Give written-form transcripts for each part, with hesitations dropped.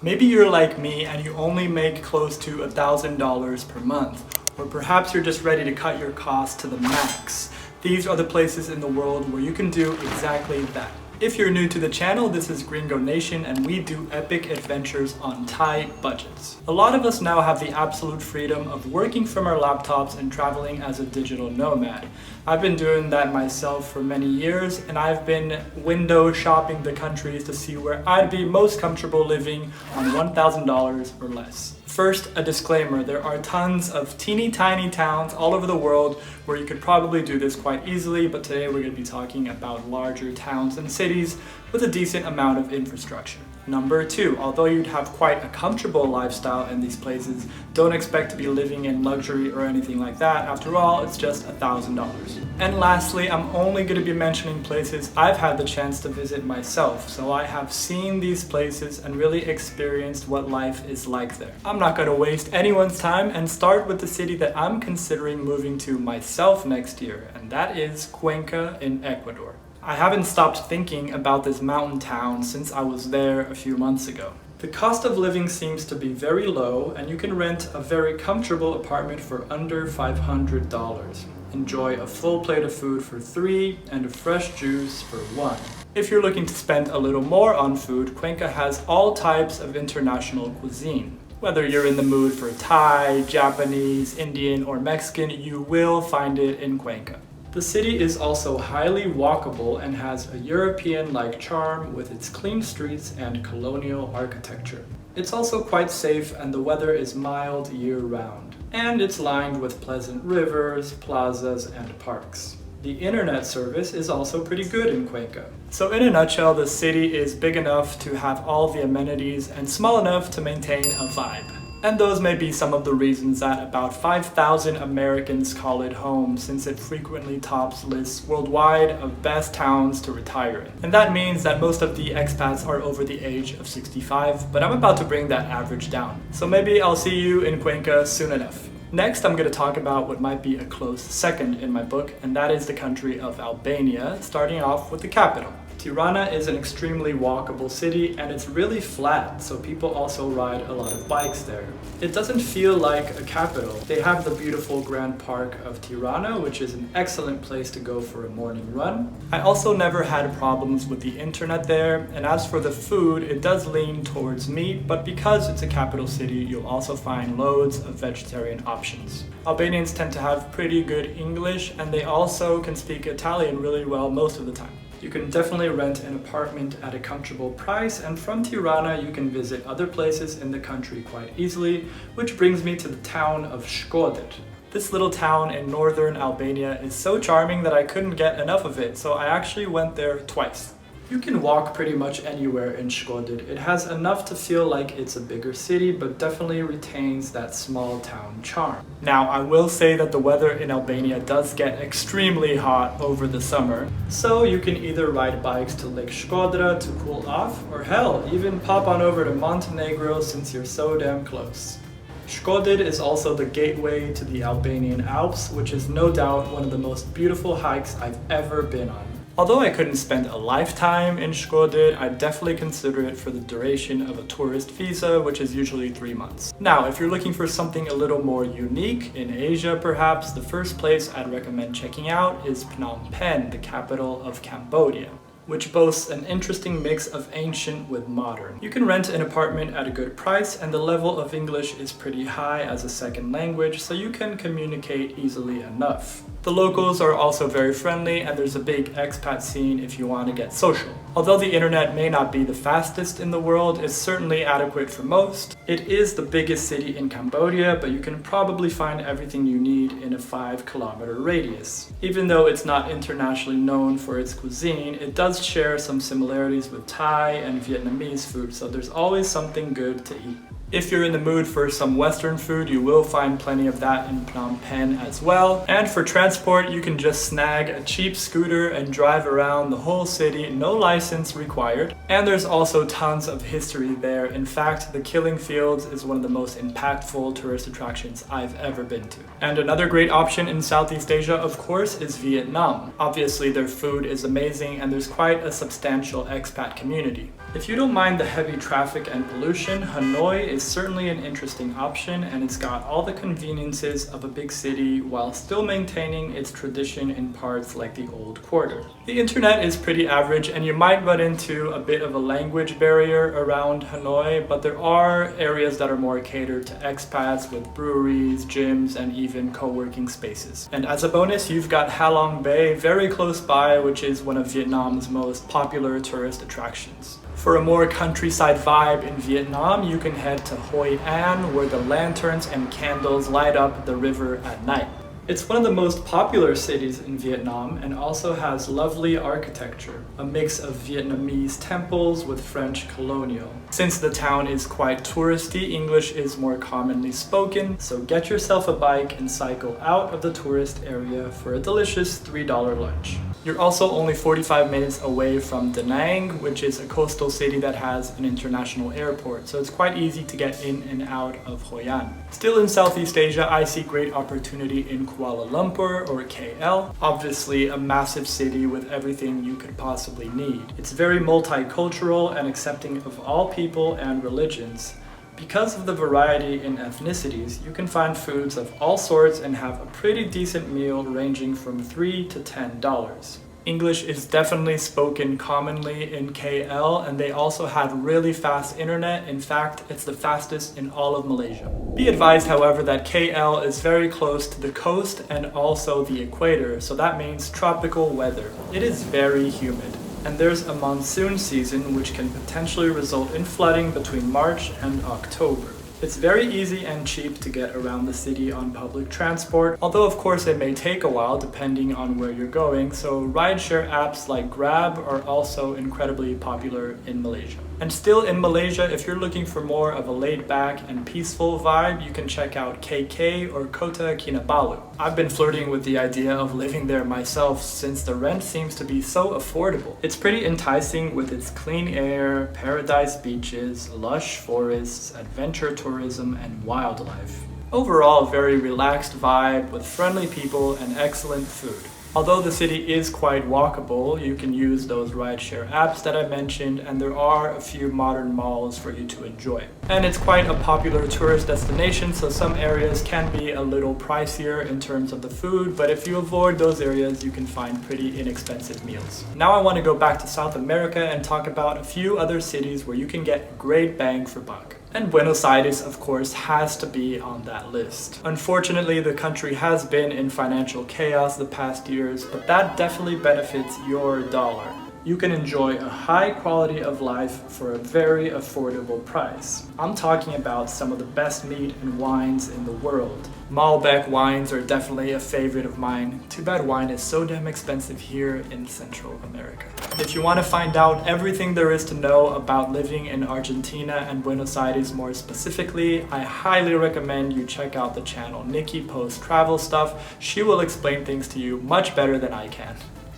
Maybe you're like me and you only make close to $1,000 per month, or perhaps you're just ready to cut your costs to the max. These are the places in the world where you can do exactly that. If you're new to the channel, this is Gringo Nation and we do epic adventures on tight budgets. A lot of us now have the absolute freedom of working from our laptops and traveling as a digital nomad. I've been doing that myself for many years, and I've been window shopping the countries to see where I'd be most comfortable living on $1,000 or less. First, a disclaimer, there are tons of teeny tiny towns all over the world where you could probably do this quite easily, but today we're going to be talking about larger towns and cities with a decent amount of infrastructure. Number two, although you'd have quite a comfortable lifestyle in these places, don't expect to be living in luxury or anything like that. After all, it's just $1,000. And lastly, I'm only going to be mentioning places I've had the chance to visit myself, so I have seen these places and really experienced what life is like there. I'm not going to waste anyone's time and start with the city that I'm considering moving to myself next year, and that is Cuenca in Ecuador. I haven't stopped thinking about this mountain town since I was there a few months ago. The cost of living seems to be very low, and you can rent a very comfortable apartment for under $500. Enjoy a full plate of food for $3 and a fresh juice for $1. If you're looking to spend a little more on food, Cuenca has all types of international cuisine. Whether you're in the mood for Thai, Japanese, Indian, or Mexican, you will find it in Cuenca. The city is also highly walkable and has a European-like charm with its clean streets and colonial architecture. It's also quite safe and the weather is mild year-round. And it's lined with pleasant rivers, plazas, and parks. The internet service is also pretty good in Cuenca. So in a nutshell, the city is big enough to have all the amenities and small enough to maintain a vibe. And those may be some of the reasons that about 5,000 Americans call it home, since it frequently tops lists worldwide of best towns to retire in. And that means that most of the expats are over the age of 65, but I'm about to bring that average down. So maybe I'll see you in Cuenca soon enough. Next, I'm going to talk about what might be a close second in my book, and that is the country of Albania, starting off with the capital. Tirana is an extremely walkable city and it's really flat, so people also ride a lot of bikes there. It doesn't feel like a capital. They have the beautiful Grand Park of Tirana, which is an excellent place to go for a morning run. I also never had problems with the internet there, and as for the food, it does lean towards meat, but because it's a capital city, you'll also find loads of vegetarian options. Albanians tend to have pretty good English, and they also can speak Italian really well most of the time. You can definitely rent an apartment at a comfortable price, and from Tirana you can visit other places in the country quite easily, which brings me to the town of Shkoder. This little town in northern Albania is so charming that I couldn't get enough of it, so I actually went there twice. You can walk pretty much anywhere in Shkoder. It has enough to feel like it's a bigger city, but definitely retains that small town charm. Now, I will say that the weather in Albania does get extremely hot over the summer, so you can either ride bikes to Lake Shkoder to cool off, or hell, even pop on over to Montenegro since you're so damn close. Shkoder is also the gateway to the Albanian Alps, which is no doubt one of the most beautiful hikes I've ever been on. Although I couldn't spend a lifetime in Shkoder, I'd definitely consider it for the duration of a tourist visa, which is usually 3 months. Now, if you're looking for something a little more unique, in Asia perhaps, the first place I'd recommend checking out is Phnom Penh, the capital of Cambodia, which boasts an interesting mix of ancient with modern. You can rent an apartment at a good price, and the level of English is pretty high as a second language, so you can communicate easily enough. The locals are also very friendly, and there's a big expat scene if you want to get social. Although the internet may not be the fastest in the world, it's certainly adequate for most. It is the biggest city in Cambodia, but you can probably find everything you need in a 5-kilometer radius. Even though it's not internationally known for its cuisine, it does share some similarities with Thai and Vietnamese food, so there's always something good to eat. If you're in the mood for some Western food, you will find plenty of that in Phnom Penh as well. And for transport, you can just snag a cheap scooter and drive around the whole city, no license required. And there's also tons of history there. In fact, the Killing Fields is one of the most impactful tourist attractions I've ever been to. And another great option in Southeast Asia, of course, is Vietnam. Obviously, their food is amazing and there's quite a substantial expat community. If you don't mind the heavy traffic and pollution, Hanoi is certainly an interesting option, and it's got all the conveniences of a big city while still maintaining its tradition in parts like the Old Quarter. The internet is pretty average, and you might run into a bit of a language barrier around Hanoi, but there are areas that are more catered to expats with breweries, gyms, and even co-working spaces. And as a bonus, you've got Ha Long Bay very close by, which is one of Vietnam's most popular tourist attractions. For a more countryside vibe in Vietnam, you can head to Hoi An, where the lanterns and candles light up the river at night. It's one of the most popular cities in Vietnam and also has lovely architecture, a mix of Vietnamese temples with French colonial. Since the town is quite touristy, English is more commonly spoken, so get yourself a bike and cycle out of the tourist area for a delicious $3 lunch. You're also only 45 minutes away from Da Nang, which is a coastal city that has an international airport, so it's quite easy to get in and out of Hoi An. Still in Southeast Asia, I see great opportunity in Kuala Lumpur or KL. Obviously a massive city with everything you could possibly need. It's very multicultural and accepting of all people and religions. Because of the variety in ethnicities, you can find foods of all sorts and have a pretty decent meal ranging from $3 to $10. English is definitely spoken commonly in KL, and they also have really fast internet. In fact, it's the fastest in all of Malaysia. Be advised, however, that KL is very close to the coast and also the equator, so that means tropical weather. It is very humid. And there's a monsoon season which can potentially result in flooding between March and October. It's very easy and cheap to get around the city on public transport, although of course it may take a while depending on where you're going, so rideshare apps like Grab are also incredibly popular in Malaysia. And still in Malaysia, if you're looking for more of a laid-back and peaceful vibe, you can check out KK or Kota Kinabalu. I've been flirting with the idea of living there myself since the rent seems to be so affordable. It's pretty enticing with its clean air, paradise beaches, lush forests, adventure tourism, and wildlife. Overall, a very relaxed vibe with friendly people and excellent food. Although the city is quite walkable, you can use those rideshare apps that I mentioned, and there are a few modern malls for you to enjoy. And it's quite a popular tourist destination, so some areas can be a little pricier in terms of the food, but if you avoid those areas, you can find pretty inexpensive meals. Now I want to go back to South America and talk about a few other cities where you can get great bang for buck. And Buenos Aires, of course, has to be on that list. Unfortunately, the country has been in financial chaos the past years, but that definitely benefits your dollar. You can enjoy a high quality of life for a very affordable price. I'm talking about some of the best meat and wines in the world. Malbec wines are definitely a favorite of mine. Too bad wine is so damn expensive here in Central America. If you want to find out everything there is to know about living in Argentina and Buenos Aires more specifically, I highly recommend you check out the channel Nikki Posts Travel Stuff. She will explain things to you much better than I can.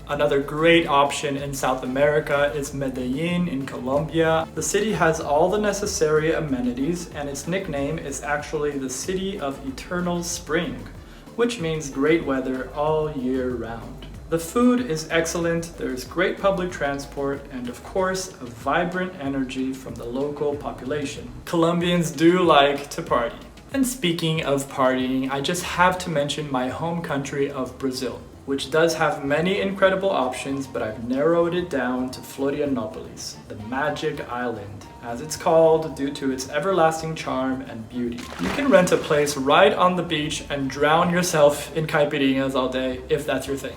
Another great option in South America is Medellín in Colombia. The city has all the necessary amenities, and its nickname is actually the City of Eternal Spring, which means great weather all year round. The food is excellent, there's great public transport, and of course, a vibrant energy from the local population. Colombians do like to party. And speaking of partying, I just have to mention my home country of Brazil, which does have many incredible options, but I've narrowed it down to Florianópolis, the magic island, as it's called due to its everlasting charm and beauty. You can rent a place right on the beach and drown yourself in caipirinhas all day if that's your thing.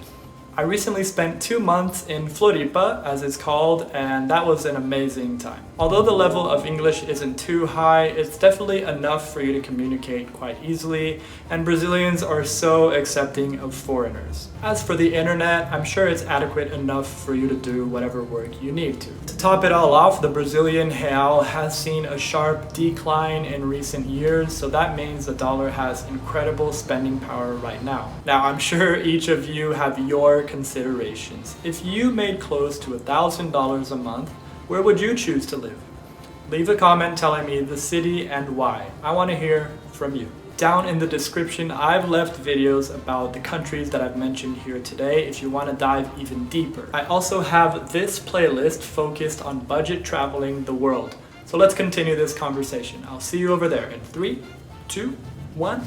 I recently spent 2 months in Floripa, as it's called, and that was an amazing time. Although the level of English isn't too high, it's definitely enough for you to communicate quite easily, and Brazilians are so accepting of foreigners. As for the internet, I'm sure it's adequate enough for you to do whatever work you need to. To top it all off, the Brazilian real has seen a sharp decline in recent years, so that means the dollar has incredible spending power right now. Now, I'm sure each of you have your considerations. If you made close to $1,000 a month, where would you choose to live? Leave a comment telling me the city and why. I want to hear from you. down in the description, I've left videos about the countries that I've mentioned here today if you want to dive even deeper. I also have this playlist focused on budget traveling the world. So let's continue this conversation. I'll see you over there in 3, 2, 1.